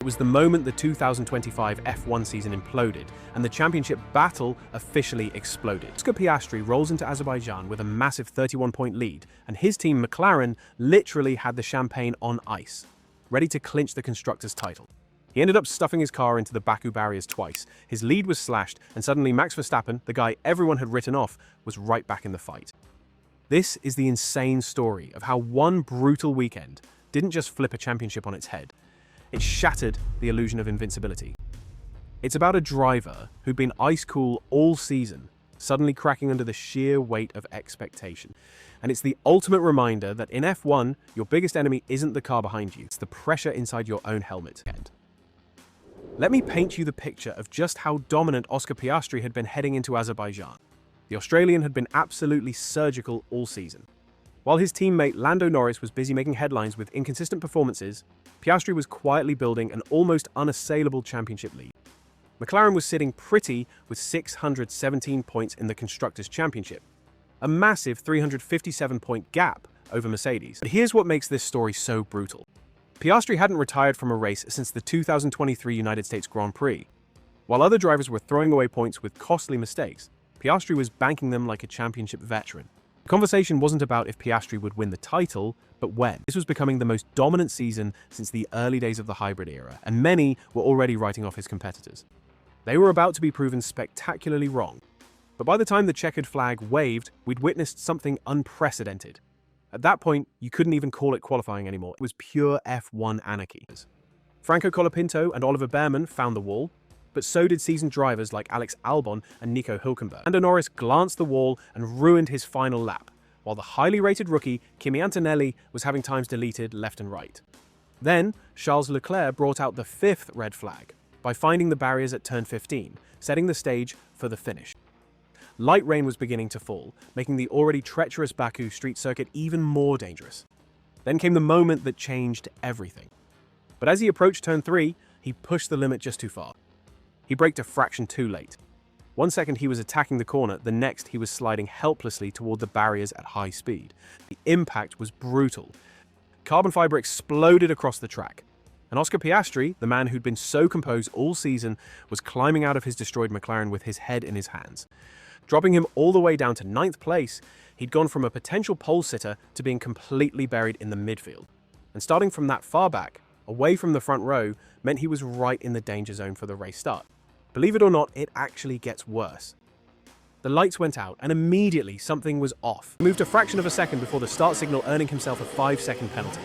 It was the moment the 2025 F1 season imploded, and the championship battle officially exploded. Oscar Piastri rolls into Azerbaijan with a massive 31-point lead, and his team McLaren literally had the champagne on ice, ready to clinch the constructors' title. He ended up stuffing his car into the Baku barriers twice, his lead was slashed, and suddenly Max Verstappen, the guy everyone had written off, was right back in the fight. This is the insane story of how one brutal weekend didn't just flip a championship on its head, it shattered the illusion of invincibility. It's about a driver who'd been ice cool all season, suddenly cracking under the sheer weight of expectation. And it's the ultimate reminder that in F1, your biggest enemy isn't the car behind you, it's the pressure inside your own helmet. Let me paint you the picture of just how dominant Oscar Piastri had been heading into Azerbaijan. The Australian had been absolutely surgical all season. While his teammate Lando Norris was busy making headlines with inconsistent performances, Piastri was quietly building an almost unassailable championship lead. McLaren was sitting pretty with 617 points in the Constructors' Championship, a massive 357-point gap over Mercedes. But here's what makes this story so brutal. Piastri hadn't retired from a race since the 2023 United States Grand Prix. While other drivers were throwing away points with costly mistakes, Piastri was banking them like a championship veteran. The conversation wasn't about if Piastri would win the title, but when. This was becoming the most dominant season since the early days of the hybrid era, and many were already writing off his competitors. They were about to be proven spectacularly wrong. But by the time the checkered flag waved, we'd witnessed something unprecedented. At that point, you couldn't even call it qualifying anymore. It was pure F1 anarchy. Franco Colapinto and Oliver Bearman found the wall, but so did seasoned drivers like Alex Albon and Nico Hülkenberg. Lando Norris glanced the wall and ruined his final lap, while the highly rated rookie Kimi Antonelli was having times deleted left and right. Then, Charles Leclerc brought out the fifth red flag by finding the barriers at turn 15, setting the stage for the finish. Light rain was beginning to fall, making the already treacherous Baku street circuit even more dangerous. Then came the moment that changed everything. But as he approached turn 3, he pushed the limit just too far. He braked a fraction too late. 1 second he was attacking the corner, the next he was sliding helplessly toward the barriers at high speed. The impact was brutal. Carbon fiber exploded across the track. And Oscar Piastri, the man who'd been so composed all season, was climbing out of his destroyed McLaren with his head in his hands. Dropping him all the way down to 9th place, he'd gone from a potential pole sitter to being completely buried in the midfield. And starting from that far back, away from the front row, meant he was right in the danger zone for the race start. Believe it or not, it actually gets worse. The lights went out, and immediately something was off. He moved a fraction of a second before the start signal, earning himself a 5-second penalty.